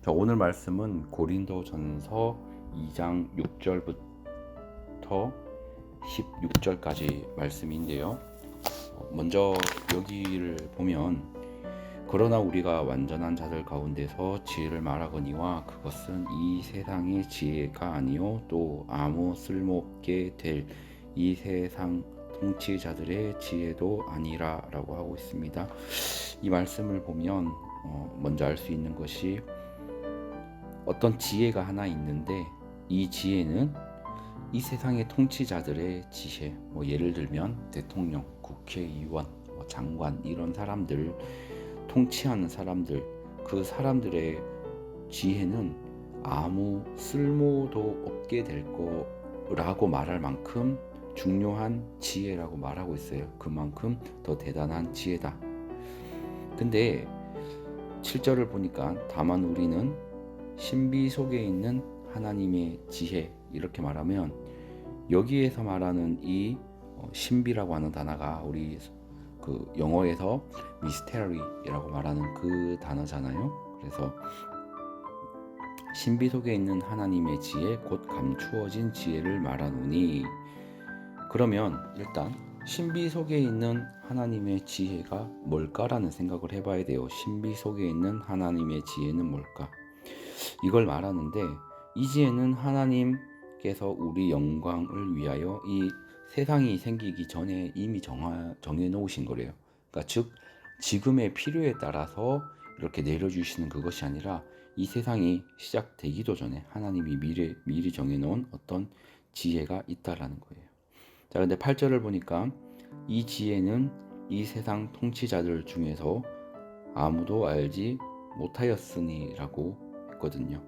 자, 오늘 말씀은 고린도전서 2장 6절부터 16절까지 말씀인데요. 먼저 여기를 보면 그러나 우리가 완전한 자들 가운데서 지혜를 말하거니와 그것은 이 세상의 지혜가 아니요 또 아무 쓸모없게 될 이 세상 통치자들의 지혜도 아니라 라고 하고 있습니다. 이 말씀을 보면 먼저 알 수 있는 것이 어떤 지혜가 하나 있는데 이 지혜는 이 세상의 통치자들의 지혜, 예를 들면 대통령, 국회의원, 장관 이런 사람들, 통치하는 사람들, 그 사람들의 지혜는 아무 쓸모도 없게 될 거라고 말할 만큼 중요한 지혜라고 말하고 있어요. 그만큼 더 대단한 지혜다. 근데 7절을 보니까 다만 우리는 신비 속에 있는 하나님의 지혜 이렇게 말하면 여기에서 말하는 이 신비라고 하는 단어가 우리 그 영어에서 미스테리라고 말하는 그 단어잖아요. 그래서 신비 속에 있는 하나님의 지혜 곧 감추어진 지혜를 말하노니 그러면 일단 신비 속에 있는 하나님의 지혜가 뭘까라는 생각을 해봐야 돼요. 신비 속에 있는 하나님의 지혜는 뭘까? 이걸 말하는데 이 지혜는 하나님께서 우리 영광을 위하여 이 세상이 생기기 전에 이미 정해 놓으신 거래요. 그러니까 즉 지금의 필요에 따라서 이렇게 내려주시는 그것이 아니라 이 세상이 시작되기도 전에 하나님이 미리 정해 놓은 어떤 지혜가 있다라는 거예요. 자, 근데 8절을 보니까 이 지혜는 이 세상 통치자들 중에서 아무도 알지 못하였으니라고 했거든요.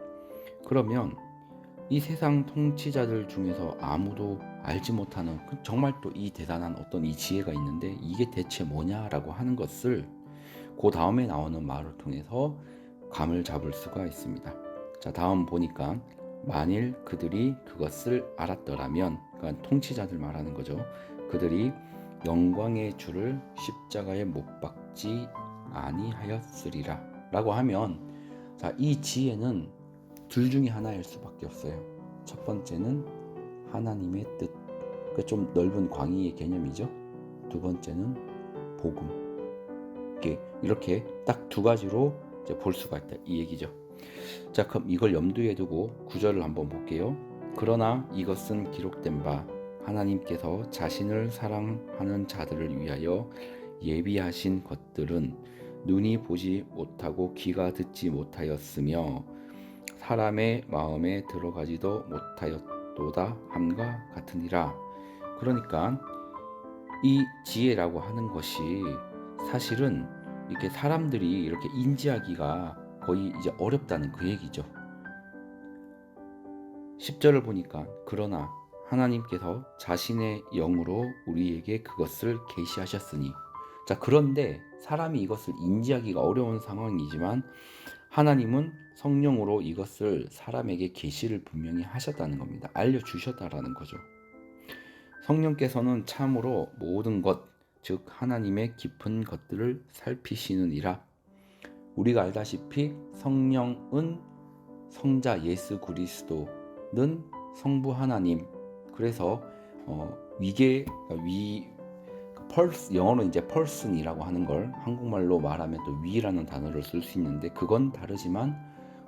그러면 이 세상 통치자들 중에서 아무도 알지 못하는 정말 또 이 대단한 어떤 이 지혜가 있는데 이게 대체 뭐냐라고 하는 것을 그 다음에 나오는 말을 통해서 감을 잡을 수가 있습니다. 자, 다음 보니까 만일 그들이 그것을 알았더라면, 그러니까 통치자들 말하는 거죠. 그들이 영광의 주를 십자가에 못 박지 아니하였으리라 라고 하면, 자, 이 지혜는 둘 중에 하나일 수밖에 없어요. 첫 번째는 하나님의 뜻, 좀 넓은 광의의 개념이죠. 두 번째는 복음. 이렇게 딱 두 가지로 이제 볼 수가 있다 이 얘기죠. 자, 그럼 이걸 염두에 두고 9절을 한번 볼게요. 그러나 이것은 기록된 바 하나님께서 자신을 사랑하는 자들을 위하여 예비하신 것들은 눈이 보지 못하고 귀가 듣지 못하였으며 사람의 마음에 들어가지도 못하였도다 함과 같으니라. 그러니까 이 지혜라고 하는 것이 사실은 이렇게 사람들이 이렇게 인지하기가 거의 이제 어렵다는 그 얘기죠. 10절을 보니까 그러나 하나님께서 자신의 영으로 우리에게 그것을 계시하셨으니, 자, 그런데 사람이 이것을 인지하기가 어려운 상황이지만 하나님은 성령으로 이것을 사람에게 계시를 분명히 하셨다는 겁니다. 알려주셨다라는 거죠. 성령께서는 참으로 모든 것, 즉 하나님의 깊은 것들을 살피시느니라. 우리가 알다시피 성령은 성자 예수 그리스도는 성부 하나님. 그래서 영어로 이제 person이라고 하는 걸 한국말로 말하면 또 위라는 단어를 쓸 수 있는데 그건 다르지만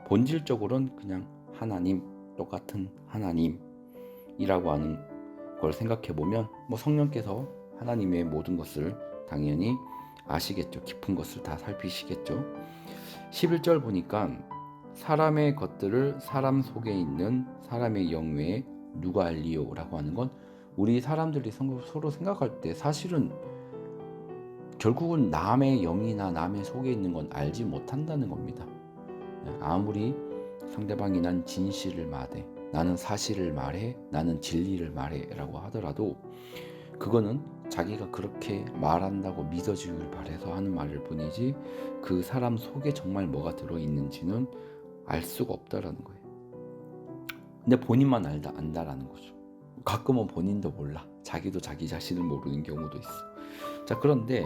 본질적으로는 그냥 하나님, 똑같은 하나님이라고 하는 걸 생각해 보면 성령께서 하나님의 모든 것을 당연히 아시겠죠. 깊은 것을 다 살피시겠죠. 11절 보니까 사람의 것들을 사람 속에 있는 사람의 영 외에 누가 알리요? 라고 하는 건 우리 사람들이 서로 생각할 때 사실은 결국은 남의 영이나 남의 속에 있는 건 알지 못한다는 겁니다. 아무리 상대방이 난 진실을 말해, 나는 사실을 말해, 나는 진리를 말해 라고 하더라도 그거는 자기가 그렇게 말한다고 믿어지길 바라서 하는 말일 뿐이지 그 사람 속에 정말 뭐가 들어있는지는 알 수가 없다라는 거예요. 근데 본인만 안다라는 거죠. 가끔은 본인도 몰라. 자기도 자기 자신을 모르는 경우도 있어. 자, 그런데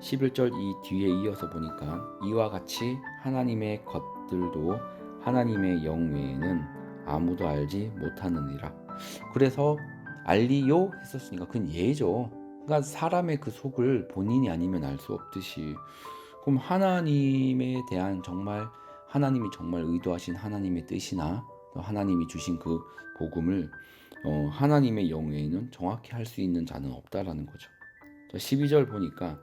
11절 이 뒤에 이어서 보니까 이와 같이 하나님의 것들도 하나님의 영 외에는 아무도 알지 못하느니라. 그래서 알리요 했었으니까 그건 예죠. 그러니까 사람의 그 속을 본인이 아니면 알 수 없듯이, 그럼 하나님에 대한 정말, 하나님이 정말 의도하신 하나님의 뜻이나 또 하나님이 주신 그 복음을 하나님의 영 외에는 정확히 할 수 있는 자는 없다라는 거죠. 12절 보니까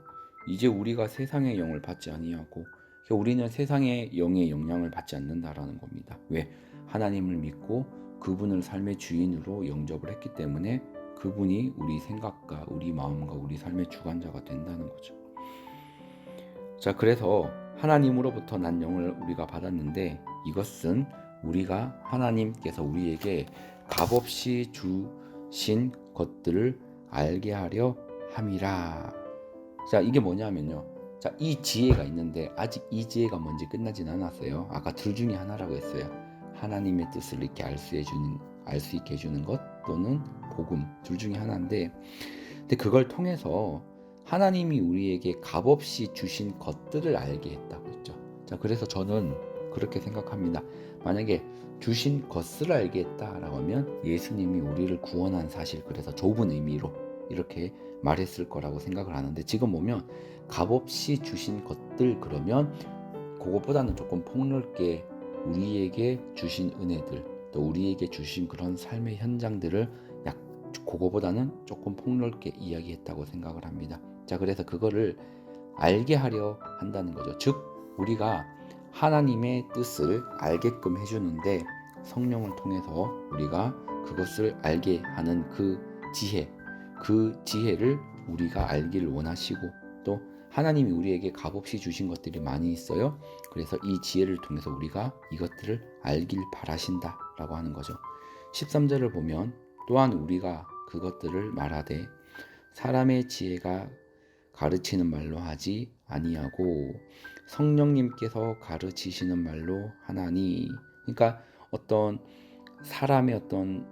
이제 우리가 세상의 영을 받지 아니하고, 우리는 세상의 영의 영향을 받지 않는다라는 겁니다. 왜? 하나님을 믿고 그분을 삶의 주인으로 영접을 했기 때문에 그분이 우리 생각과 우리 마음과 우리 삶의 주관자가 된다는 거죠. 자, 그래서 하나님으로부터 난 영을 우리가 받았는데 이것은 우리가 하나님께서 우리에게 값없이 주신 것들을 알게 하려 함이라. 자, 이게 뭐냐면요. 자, 이 지혜가 있는데 아직 이 지혜가 뭔지 끝나진 않았어요. 아까 둘 중에 하나라고 했어요. 하나님의 뜻을 이렇게 알 수 있게 해주는 것, 또는 복음, 둘 중에 하나인데, 근데 그걸 통해서 하나님이 우리에게 값없이 주신 것들을 알게 했다고 했죠. 자, 그래서 저는 그렇게 생각합니다. 만약에 주신 것을 알게 했다라고 하면 예수님이 우리를 구원한 사실, 그래서 좁은 의미로 이렇게 말했을 거라고 생각을 하는데, 지금 보면 값없이 주신 것들, 그러면 그것보다는 조금 폭넓게 우리에게 주신 은혜들, 또 우리에게 주신 그런 삶의 현장들을 그거보다는 조금 폭넓게 이야기했다고 생각을 합니다. 자, 그래서 그거를 알게 하려 한다는 거죠. 즉 우리가 하나님의 뜻을 알게끔 해주는데, 성령을 통해서 우리가 그것을 알게 하는 그 지혜를 우리가 알기를 원하시고, 또 하나님이 우리에게 값없이 주신 것들이 많이 있어요. 그래서 이 지혜를 통해서 우리가 이것들을 알길 바라신다라고 하는 거죠. 13절을 보면 또한 우리가 그것들을 말하되 사람의 지혜가 가르치는 말로 하지 아니하고 성령님께서 가르치시는 말로 하나니. 그러니까 어떤 사람의 어떤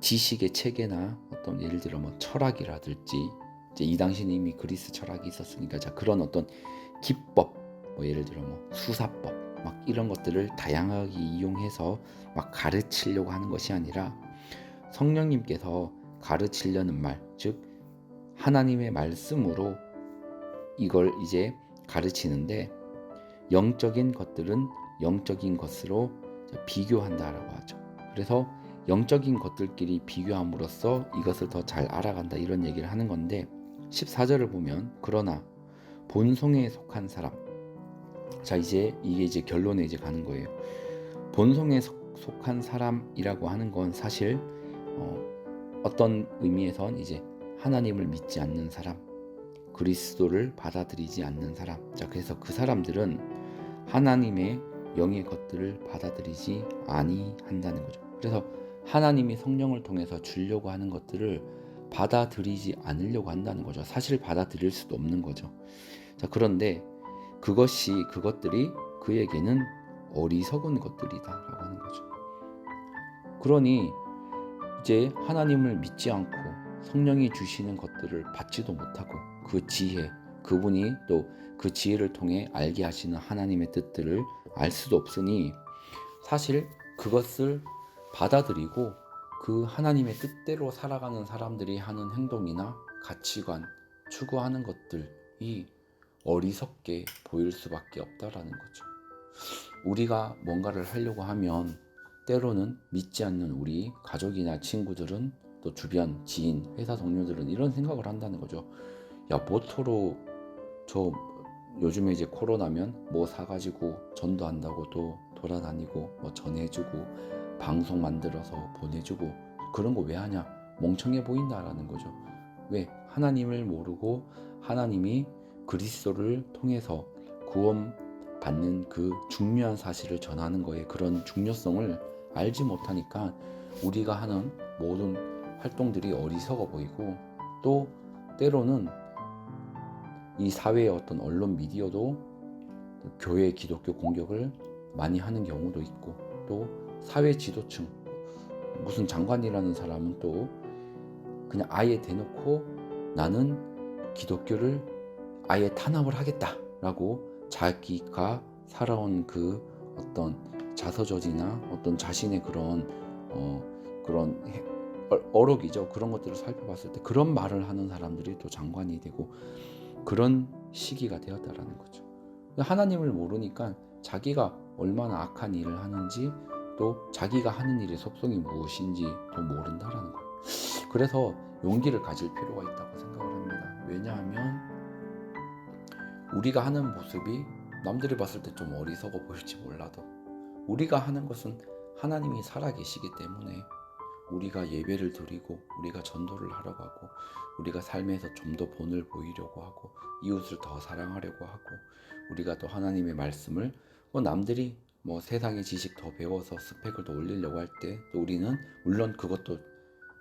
지식의 체계나 어떤 예를 들어 뭐 철학이라든지, 이제 이 당시는 이미 그리스 철학이 있었으니까, 자, 그런 어떤 기법, 뭐 예를 들어 뭐 수사법, 막 이런 것들을 다양하게 이용해서 막 가르치려고 하는 것이 아니라 성령님께서 가르치려는 말, 즉 하나님의 말씀으로 이걸 이제 가르치는데, 영적인 것들은 영적인 것으로 비교한다라고 하죠. 그래서 영적인 것들끼리 비교함으로써 이것을 더 잘 알아간다, 이런 얘기를 하는 건데, 14절을 보면 그러나 본성에 속한 사람. 자, 이제 이게 이제 결론에 이제 가는 거예요. 본성에 속한 사람이라고 하는 건 사실 어떤 의미에선 이제 하나님을 믿지 않는 사람, 그리스도를 받아들이지 않는 사람. 자, 그래서 그 사람들은 하나님의 영의 것들을 받아들이지 아니한다는 거죠. 그래서 하나님이 성령을 통해서 주려고 하는 것들을 받아들이지 않으려고 한다는 거죠. 사실 받아들일 수도 없는 거죠. 자, 그런데 그것들이 그에게는 어리석은 것들이다라고 하는 거죠. 그러니 이제 하나님을 믿지 않고 성령이 주시는 것들을 받지도 못하고, 그 지혜, 그분이 또 그 지혜를 통해 알게 하시는 하나님의 뜻들을 알 수도 없으니, 사실 그것을 받아들이고 그 하나님의 뜻대로 살아가는 사람들이 하는 행동이나 가치관, 추구하는 것들이 어리석게 보일 수밖에 없다라는 거죠. 우리가 뭔가를 하려고 하면 때로는 믿지 않는 우리 가족이나 친구들은, 또 주변 지인, 회사 동료들은 이런 생각을 한다는 거죠. 야, 모토로 저 요즘에 이제 코로나면 뭐 사가지고 전도한다고 또 돌아다니고 뭐 전해주고 방송 만들어서 보내주고 그런 거 왜 하냐? 멍청해 보인다라는 거죠. 왜? 하나님을 모르고 하나님이 그리스도를 통해서 구원받는 그 중요한 사실을 전하는 거에 그런 중요성을 알지 못하니까 우리가 하는 모든 활동들이 어리석어 보이고, 또 때로는 이 사회의 어떤 언론 미디어도 교회 기독교 공격을 많이 하는 경우도 있고, 또 사회 지도층, 무슨 장관이라는 사람은 또 그냥 아예 대놓고 나는 기독교를 아예 탄압을 하겠다라고 자기가 살아온 그 어떤 자서전이나 어떤 자신의 그런 어록이죠. 그런 것들을 살펴봤을 때 그런 말을 하는 사람들이 또 장관이 되고 그런 시기가 되었다라는 거죠. 하나님을 모르니까 자기가 얼마나 악한 일을 하는지 또 자기가 하는 일의 속성이 무엇인지 또 모른다라는 거예요. 그래서 용기를 가질 필요가 있다고 생각을 합니다. 왜냐하면 우리가 하는 모습이 남들이 봤을 때 좀 어리석어 보일지 몰라도 우리가 하는 것은 하나님이 살아계시기 때문에 우리가 예배를 드리고 우리가 전도를 하려고 하고 우리가 삶에서 좀 더 본을 보이려고 하고 이웃을 더 사랑하려고 하고 우리가 또 하나님의 말씀을 남들이 세상의 지식 더 배워서 스펙을 더 올리려고 할 때 또 우리는 물론 그것도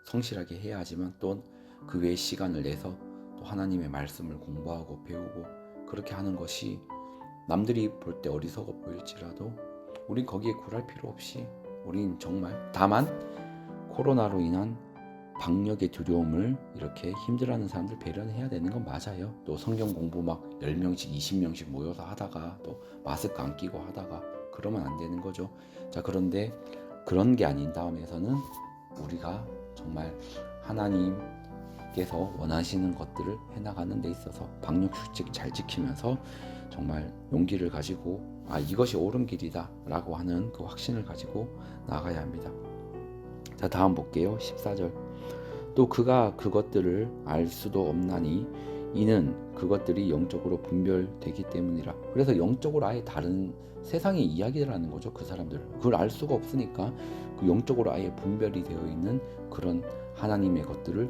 성실하게 해야 하지만 또 그 외의 시간을 내서 또 하나님의 말씀을 공부하고 배우고 그렇게 하는 것이 남들이 볼 때 어리석어 보일지라도 우린 거기에 굴할 필요 없이 우린 정말 다만 코로나로 인한 방역의 두려움을 이렇게 힘들어하는 사람들 배려는 해야 되는 건 맞아요. 또 성경 공부 막 10명씩 20명씩 모여서 하다가 또 마스크 안 끼고 하다가 그러면 안 되는 거죠. 자, 그런데 그런 게 아닌 다음에서는 우리가 정말 하나님께서 원하시는 것들을 해나가는 데 있어서 방역 수칙 잘 지키면서 정말 용기를 가지고 이것이 옳은 길이다 라고 하는 그 확신을 가지고 나가야 합니다. 자, 다음 볼게요. 14절. 또 그가 그것들을 알 수도 없나니 이는 그것들이 영적으로 분별되기 때문이라. 그래서 영적으로 아예 다른 세상의 이야기라는 거죠. 그 사람들 그걸 알 수가 없으니까 그 영적으로 아예 분별이 되어 있는 그런 하나님의 것들을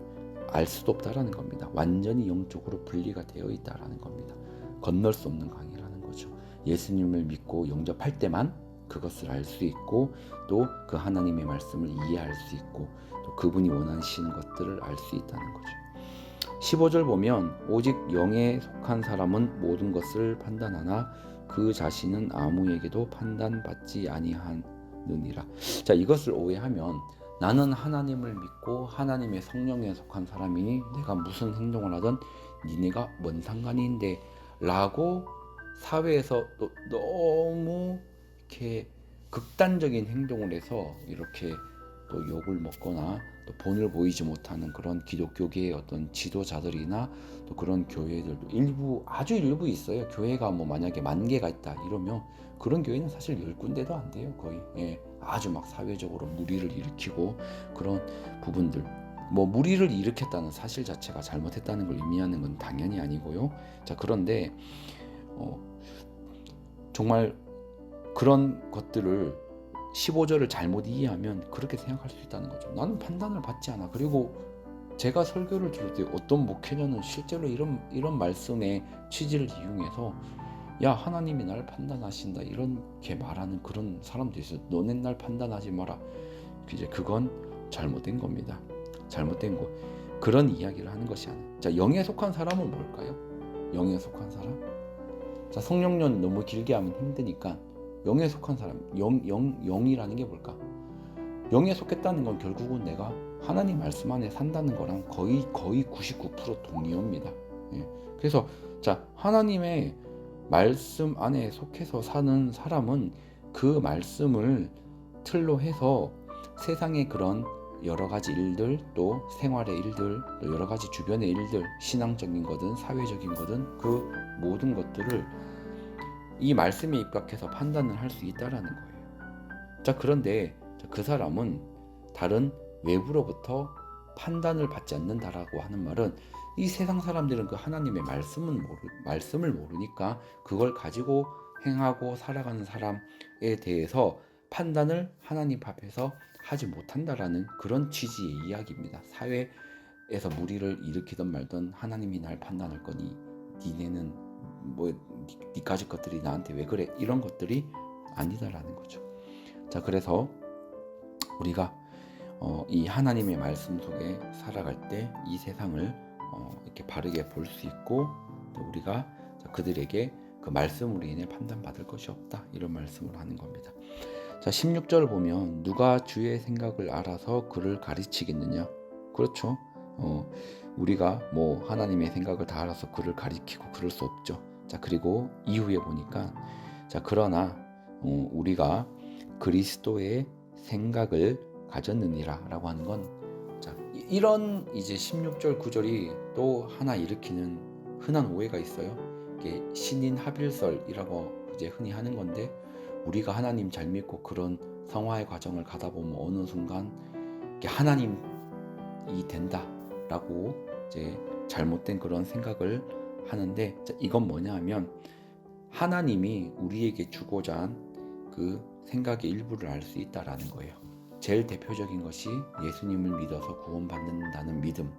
알 수도 없다라는 겁니다. 완전히 영적으로 분리가 되어 있다라는 겁니다. 건널 수 없는 강이라는 거죠. 예수님을 믿고 영접할 때만 그것을 알 수 있고 또 그 하나님의 말씀을 이해할 수 있고 또 그분이 원하시는 것들을 알 수 있다는 거죠. 15절 보면 오직 영에 속한 사람은 모든 것을 판단하나 그 자신은 아무에게도 판단받지 아니하느니라. 자, 이것을 오해하면 나는 하나님을 믿고 하나님의 성령에 속한 사람이니 내가 무슨 행동을 하든 니네가 뭔 상관인데 라고 사회에서 또 너무 이렇게 극단적인 행동을 해서 이렇게 또 욕을 먹거나 또 본을 보이지 못하는 그런 기독교계의 어떤 지도자들이나 또 그런 교회들도 일부 아주 일부 있어요. 교회가 만약에 10,000개가 있다 이러면 그런 교회는 사실 10군데도 안 돼요. 거의 아주 막 사회적으로 무리를 일으키고 그런 부분들 무리를 일으켰다는 사실 자체가 잘못했다는 걸 의미하는 건 당연히 아니고요. 자, 그런데 정말 그런 것들을 15절을 잘못 이해하면 그렇게 생각할 수 있다는 거죠. 나는 판단을 받지 않아. 그리고 제가 설교를 들을 때 어떤 목회자는 실제로 이런 말씀의 취지를 이용해서 야, 하나님이 날 판단하신다 이렇게 말하는 그런 사람도 있어요. 너네 날 판단하지 마라. 이제 그건 잘못된 겁니다. 잘못된 거. 그런 이야기를 하는 것이 아니에요. 자, 영에 속한 사람은 뭘까요? 영에 속한 사람? 자, 성령론 너무 길게 하면 힘드니까 영에 속한 사람, 영이라는 게 뭘까? 영에 속했다는 건 결국은 내가 하나님 말씀 안에 산다는 거랑 거의 99% 동의합니다. 그래서 자, 하나님의 말씀 안에 속해서 사는 사람은 그 말씀을 틀로 해서 세상의 그런 여러 가지 일들, 또 생활의 일들, 또 여러 가지 주변의 일들, 신앙적인 거든 사회적인 거든 그 모든 것들을 이 말씀에 입각해서 판단을 할 수 있다라는 거예요. 자, 그런데 그 사람은 다른 외부로부터 판단을 받지 않는다라고 하는 말은 이 세상 사람들은 그 하나님의 말씀을 모르니까 그걸 가지고 행하고 살아가는 사람에 대해서 판단을 하나님 앞에서 하지 못한다라는 그런 취지의 이야기입니다. 사회에서 무리를 일으키든 말든 하나님이 날 판단할 거니 니네는 니 가질 것들이 나한테 왜 그래? 이런 것들이 아니다라는 거죠. 자, 그래서 우리가 이 하나님의 말씀 속에 살아갈 때 이 세상을 이렇게 바르게 볼 수 있고 또 우리가 그들에게 그 말씀으로 인해 판단받을 것이 없다 이런 말씀을 하는 겁니다. 자, 16절 보면 누가 주의 생각을 알아서 그를 가르치겠느냐? 그렇죠. 우리가 하나님의 생각을 다 알아서 그를 가리키고 그럴 수 없죠. 자, 그리고 이후에 보니까 자, 그러나 우리가 그리스도의 생각을 가졌느니라 라고 하는 건, 자, 이런 이제 16절 9절이 또 하나 일으키는 흔한 오해가 있어요. 이게 신인 합일설이라고 이제 흔히 하는 건데, 우리가 하나님 잘 믿고 그런 성화의 과정을 가다 보면 어느 순간 이게 하나님이 된다라고 이제 잘못된 그런 생각을 하는데, 자, 이건 뭐냐 하면 하나님이 우리에게 주고자 한 그 생각의 일부를 알 수 있다라는 거예요. 제일 대표적인 것이 예수님을 믿어서 구원받는다는 믿음,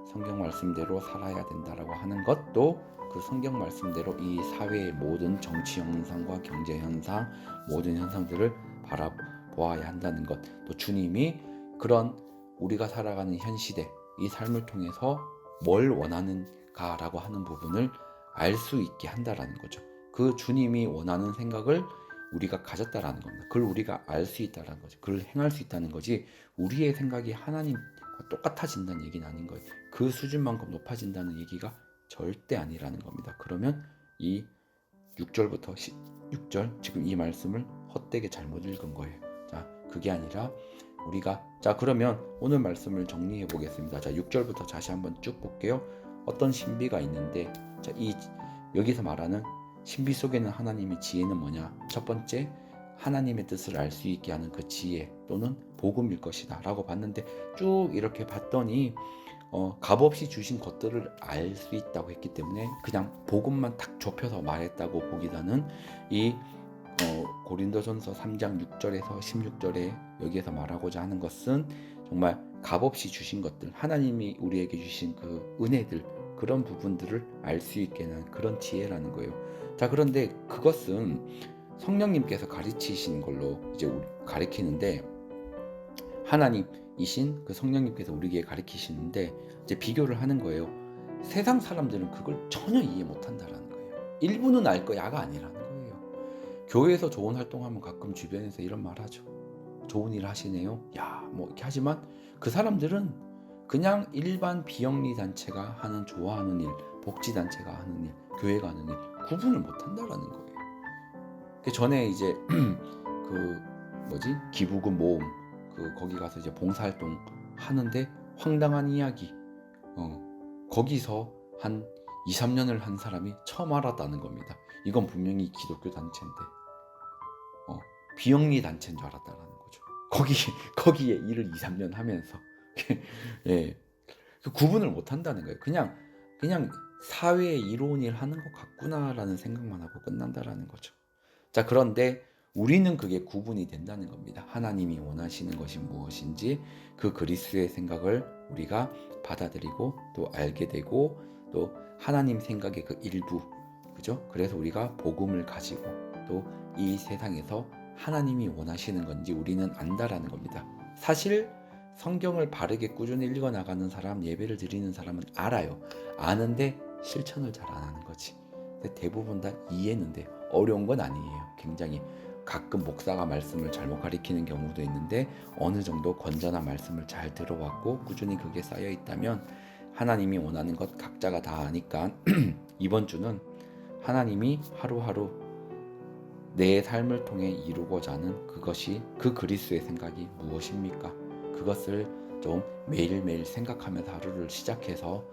성경 말씀대로 살아야 된다라고 하는 것도 그 성경 말씀대로 이 사회의 모든 정치 현상과 경제 현상, 모든 현상들을 바라보아야 한다는 것, 또 주님이 그런 우리가 살아가는 현 시대, 이 삶을 통해서 뭘 원하는가라고 하는 부분을 알 수 있게 한다라는 거죠. 그 주님이 원하는 생각을 우리가 가졌다라는 겁니다. 그걸 우리가 알 수 있다라는 거죠. 그걸 행할 수 있다는 거지, 우리의 생각이 하나님과 똑같아진다는 얘기는 아닌 거예요. 그 수준만큼 높아진다는 얘기가 절대 아니라는 겁니다. 그러면 이 6절부터 16절 지금 이 말씀을 헛되게 잘못 읽은 거예요. 자, 그게 아니라 우리가, 자, 그러면 오늘 말씀을 정리해 보겠습니다. 자, 6절부터 다시 한번 쭉 볼게요. 어떤 신비가 있는데, 자, 여기서 말하는 신비 속에는 하나님의 지혜는 뭐냐? 첫 번째, 하나님의 뜻을 알 수 있게 하는 그 지혜 또는 복음일 것이다 라고 봤는데, 쭉 이렇게 봤더니 값없이 주신 것들을 알 수 있다고 했기 때문에 그냥 복음만 딱 좁혀서 말했다고 보기보다는 이 고린도전서 3장 6절에서 16절에 여기에서 말하고자 하는 것은 정말 값없이 주신 것들, 하나님이 우리에게 주신 그 은혜들, 그런 부분들을 알 수 있게 하는 그런 지혜라는 거예요. 자, 그런데 그것은 성령님께서 가르치신 걸로 이제 가르치는데, 하나님이신 그 성령님께서 우리에게 가르치시는데 이제 비교를 하는 거예요. 세상 사람들은 그걸 전혀 이해 못한다라는 거예요. 일부는 알 거야가 아니라는 거예요. 교회에서 좋은 활동하면 가끔 주변에서 이런 말 하죠. 좋은 일 하시네요. 야, 뭐 이렇게 하지만 그 사람들은 그냥 일반 비영리 단체가 하는 좋아하는 일, 복지 단체가 하는 일, 교회가 하는 일 구분을 못 한다라는 거예요. 그 전에 이제 기부금 모임 거기 가서 이제 봉사활동 하는데 황당한 이야기, 거기서 한 2, 3년을 한 사람이 처음 알았다는 겁니다. 이건 분명히 기독교 단체인데 비영리 단체인 줄 알았다는 거죠. 거기에 일을 2, 3년 하면서 예, 그 구분을 못 한다는 거예요. 그냥 사회에 이로운 일 하는 것 같구나라는 생각만 하고 끝난다라는 거죠. 자, 그런데 우리는 그게 구분이 된다는 겁니다. 하나님이 원하시는 것이 무엇인지 그 그리스도의 생각을 우리가 받아들이고 또 알게 되고, 또 하나님 생각의 그 일부, 그죠? 그래서 우리가 복음을 가지고 또 이 세상에서 하나님이 원하시는 건지 우리는 안다라는 겁니다. 사실 성경을 바르게 꾸준히 읽어 나가는 사람, 예배를 드리는 사람은 알아요. 아는데 실천을 잘 안 하는 거지. 대부분 다 이해는 돼요. 어려운 건 아니에요. 굉장히 가끔 목사가 말씀을 잘못 가리키는 경우도 있는데 어느 정도 건전한 말씀을 잘 들어왔고 꾸준히 그게 쌓여 있다면 하나님이 원하는 것 각자가 다 아니까 이번 주는 하나님이 하루하루 내 삶을 통해 이루고자 하는 그것이 그 그리스도의 생각이 무엇입니까? 그것을 좀 매일매일 생각하면서 하루를 시작해서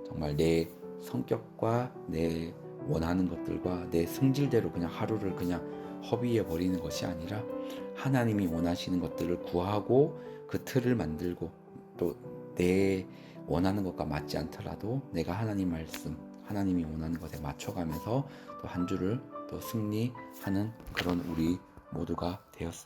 정말 내 성격과 내 원하는 것들과 내 성질대로 그냥 하루를 그냥 허비해 버리는 것이 아니라 하나님이 원하시는 것들을 구하고 그 틀을 만들고, 또 내 원하는 것과 맞지 않더라도 내가 하나님 말씀, 하나님이 원하는 것에 맞춰가면서 또 한 주를 또 승리하는 그런 우리 모두가 되었습니다.